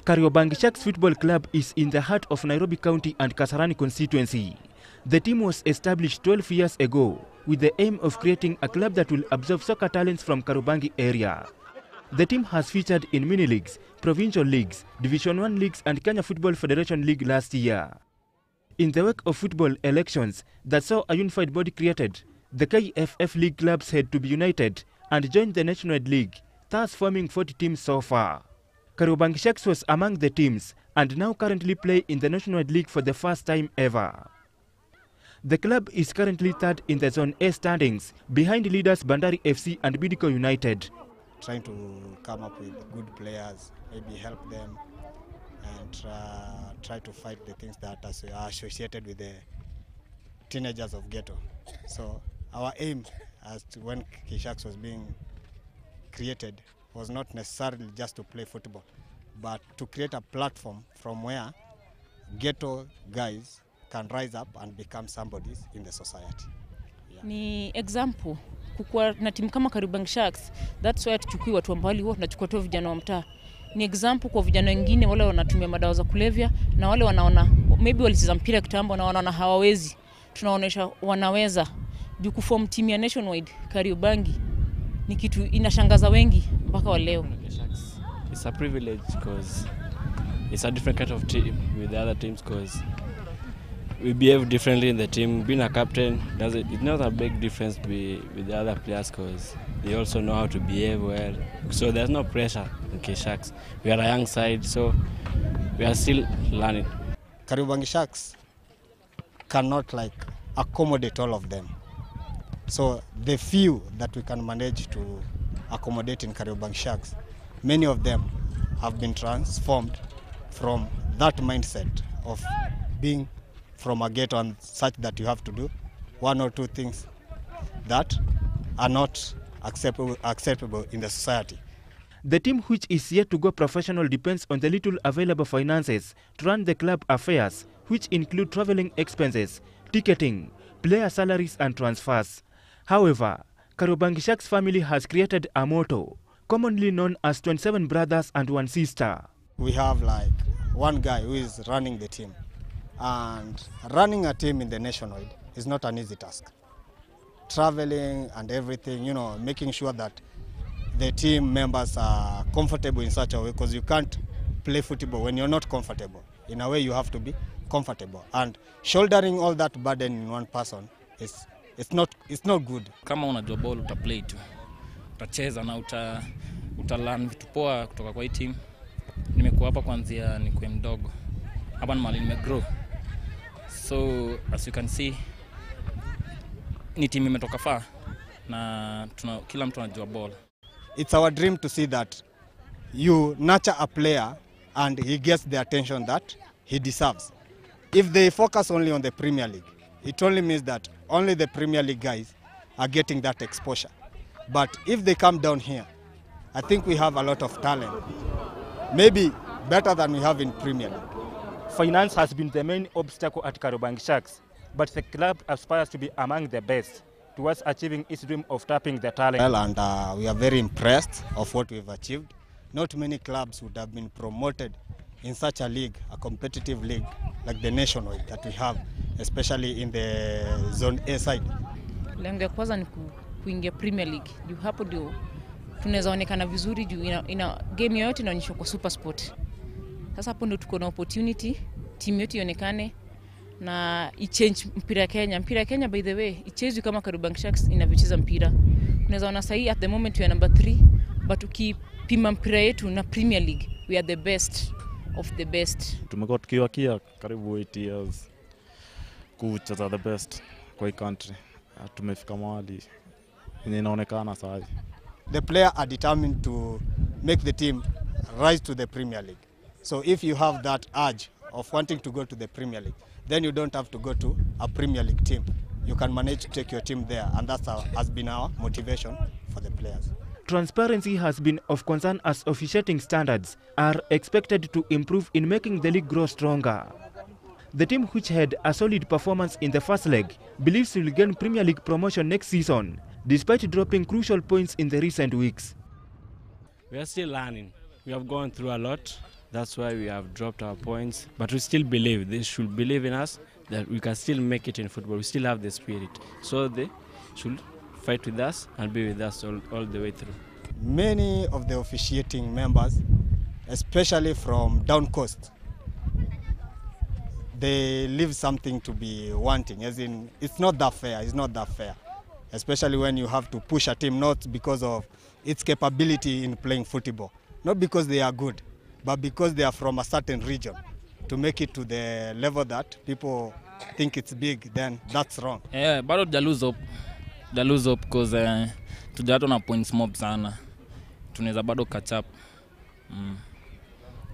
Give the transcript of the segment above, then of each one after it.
Kariobangi Sharks Football Club is in the heart of Nairobi County and Kasarani constituency. The team was established 12 years ago with the aim of creating a club that will absorb soccer talents from Kariobangi area. The team has featured in mini leagues, provincial leagues, Division 1 leagues and Kenya Football Federation League last year. In the wake of football elections that saw a unified body created, the KFF League clubs had to be united and join the Nationwide League, thus forming 40 teams so far. Kariobangi Sharks was among the teams and now currently play in the Nationwide League for the first time ever. The club is currently third in the Zone A standings, behind leaders Bandari FC and Bidco United. Trying to come up with good players, maybe help them and try to fight the things that are associated with the teenagers of ghetto. So our aim as to when Sharks was being created was not necessarily just to play football, but to create a platform from where ghetto guys can rise up and become somebodies in the society. Yeah. Ni example, kukua na timu kama Kariobangi Sharks, that's why tuchukui watu ambao huwa tunachukua tu vijana wa mtaa. Ni example kwa vijana wengine wale wanatumia madawa za kulevya na wale wanaona maybe walicheza mpira kitambo na wanaona hawawezi. Tunaonesha wanaweza. Juu kuform team ya Nationwide Kariobangi ni kitu inashangaza wengi mpaka wa leo. It's a privilege because it's a different kind of team with the other teams because we behave differently in the team. Being a captain, it's not a big difference with the other players because they also know how to behave well. So there's no pressure in K-Sharks. We are a young side, so we are still learning. Kariobangi Sharks cannot accommodate all of them. So the few that we can manage to accommodate in Kariobangi Sharks, many of them have been transformed from that mindset of being from a ghetto and such that you have to do one or two things that are not acceptable in the society. The team, which is yet to go professional, depends on the little available finances to run the club affairs, which include traveling expenses, ticketing, player salaries and transfers. However, Kariobangi Sharks family has created a motto, commonly known as 27 brothers and one sister. We have one guy who is running the team, and running a team in the Nationwide is not an easy task. Traveling and everything, making sure that the team members are comfortable in such a way, because you can't play football when you're not comfortable. In a way, you have to be comfortable, and shouldering all that burden in one person it's not good. Kama unajua ball utaplay tu. Utacheza na utalearn vitu poa kutoka kwa hii team. Nimekuwa hapa kuanzia nikuwe mdogo. Hapa ni mahali nimegrow. So as you can see, ni team imetoka far na kila mtu anajua ball. It's our dream to see that you nurture a player and he gets the attention that he deserves. If they focus only on the Premier League, it only means that only the Premier League guys are getting that exposure. But if they come down here, I think we have a lot of talent. Maybe better than we have in Premier League. Finance has been the main obstacle at Kariobangi Sharks, but the club aspires to be among the best towards achieving its dream of tapping the talent. Well, and we are very impressed of what we've achieved. Not many clubs would have been promoted in such a league, a competitive league like the Nationwide that we have, especially in the Zone A side. Lengo ya kwanza ni kuingia Premier League. Juu hapo ndio tunaweza onekana vizuri juu ina game yote inaonyeshwa kwa Super Sport. Sasa hapo ndio tuko na opportunity team yetu ionekane na i-change mpira ya Kenya. Mpira ya Kenya by the way, ichezwe kama Kariobangi Sharks inavyocheza mpira. Tunaweza ona sahi at the moment we are number 3, but ukipima mpira yetu na Premier League, we are the best of the best. Tumekuwa tukiwakia karibu 8 years kucheza the best kwa hii country. Tumefika mahali inaonekana sasa. The player are determined to make the team rise to the Premier League. So if you have that urge of wanting to go to the Premier League, then you don't have to go to a Premier League team. You can manage to take your team there, and that has been our motivation for the players. Transparency has been of concern as officiating standards are expected to improve in making the league grow stronger. The team, which had a solid performance in the first leg, believes it will gain Premier League promotion next season, despite dropping crucial points in the recent weeks. We are still learning We have gone through a lot. That's why we have dropped our points. But we still believe, they should believe in us, that we can still make it in football. We still have the spirit. So they should fight with us and be with us all the way through. Many of the officiating members, especially from down coast, they leave something to be wanting, as in it's not that fair, especially when you have to push a team not because of its capability in playing football, not because they are good, but because they are from a certain region. To make it to the level that people think it's big, then that's wrong. Yeah, bado they lose up because tujato na points mob sana. Tunaweza bado catch up.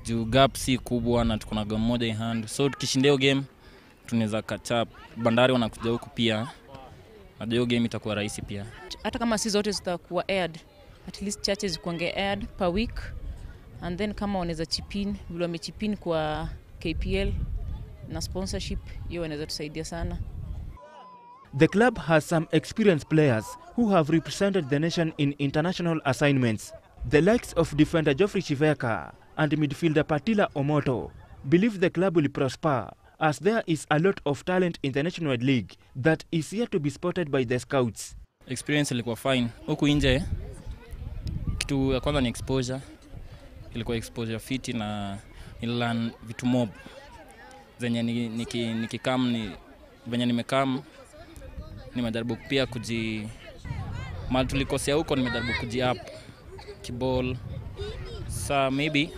Juu gap si kubwa na tuko na game moja in hand. So tukishinda hiyo game tunaweza catch up. Bandari wanakuja huku pia. Na hiyo game itakuwa rahisi pia. Hata kama si zote zitakuwa aired, at least chache zikuange aired per week, and then kama wanaweza chipin, vile wamechipin kwa KPL na sponsorship, hiyo inaweza tusaidia sana. The club has some experienced players who have represented the nation in international assignments. The likes of defender Geoffrey Chiveka and midfielder Patila Omoto believe the club will prosper, as there is a lot of talent in the nationwide league that is yet to be spotted by the scouts. Experience ilikuwa fine. Huku nje kitu ya kwanza ni exposure. Ilikuwa exposure fiti na nilan vitu mob. Zenye nimekam nimejaribu pia mali tulikosea huko, nimejaribu up kiball. Sa maybe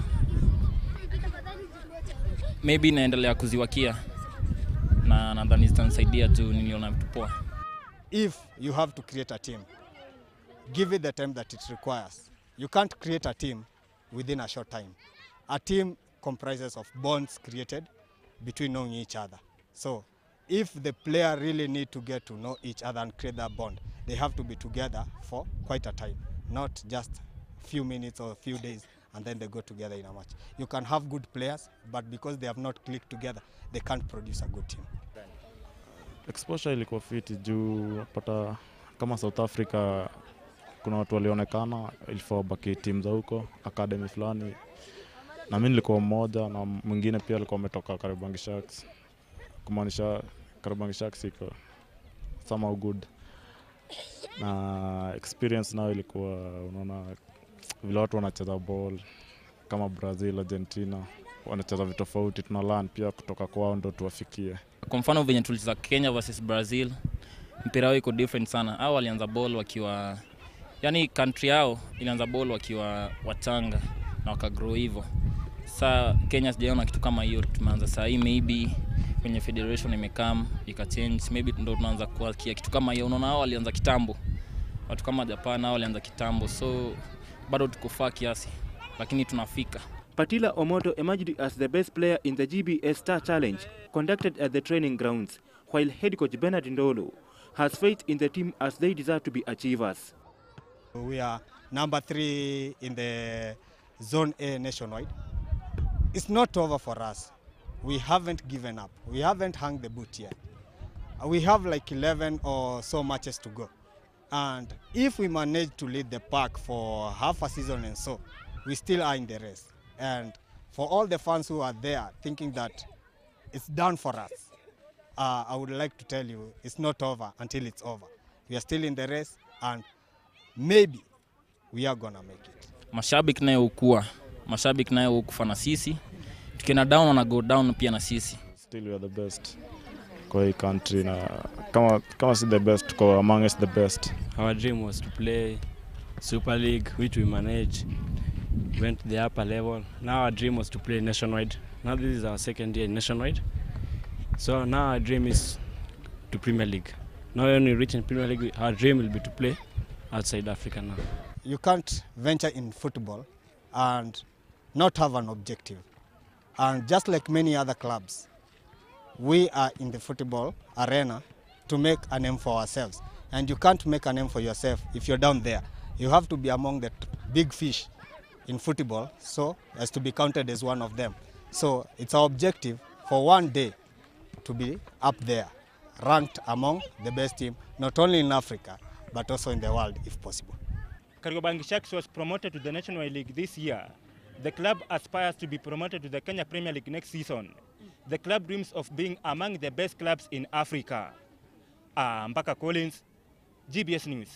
naendelea kuziwakia na nadhani zitanisaidia tu niliona vitu poa. If you have to create a team, give it the time that it requires. You can't create a team within a short time. A team comprises of bonds created between knowing each other. So if the player really need to get to know each other and create that bond, they have to be together for quite a time, not just a few minutes or a few days and then they go together in a match. You can have good players, but because they have not clicked together, they can't produce a good team. Exposure ilikuwa fiti juu pata kama South Africa kuna watu walionekana ilifaa baki team za huko academy fulani, na mimi nilikuwa mmoja na mwingine pia alikuwa ametoka Kariobangi Sharks, kumaanisha Kariobangi Sharks iko somehow good, na experience nao ilikuwa unaona vile watu wanacheza ball kama Brazil, Argentina, wanacheza vitu tofauti, tuna learn pia kutoka kwao ndo tuwafikie. Kwa mfano venye tulicheza Kenya versus Brazil, mpira wao iko different sana. Hao walianza ball wakiwa, yani country yao ilianza ball wakiwa wachanga na wakagrow hivyo. Sasa Kenya sijaona kitu kama hiyo, tumeanza saa hii maybe kwenye federation imekam ikachange, maybe ndo tunaanza kwa kitu kama hiyo. Unaona hao walianza kitambo. Watu kama Japan hao walianza kitambo, so bado tuko far kiasi lakini tunafika. Patila Omoto emerged as the best player in the GBS Star Challenge conducted at the training grounds, while Head Coach Benard Ndolo has faith in the team as they deserve to be achievers. We are number 3 in the Zone A nationwide. It's not over for us. We haven't given up. We haven't hung the boot yet. We have like 11 or so matches to go. And if we manage to lead the pack for half a season and so, we still are in the race. And for all the fans who are there thinking that it's done for us, I would like to tell you it's not over until it's over. We are still in the race and maybe we are gonna make it. Mashabiki nayo hukufa na sisi. Tukienda down wana go down pia na sisi. Still we are the best kwa hii country, na kama si the best, tuko amongst the best. Our dream was to play Super League, which we managed. Went to the upper level. Now our dream was to play nationwide. Now this is our second year in nationwide. So now our dream is to Premier League. Now when we reach in Premier League, our dream will be to play outside Africa now. You can't venture in football and not have an objective. And just like many other clubs, we are in the football arena to make a name for ourselves. And you can't make a name for yourself if you're down there. You have to be among the big fish in football, so as to be counted as one of them. So it's our objective for one day to be up there, ranked among the best team, not only in Africa, but also in the world if possible. Kariobangi Sharks was promoted to the National League this year The club aspires to be promoted to the Kenya Premier League next season. The club dreams of being among the best clubs in Africa. Mbaka Collins, GBS News.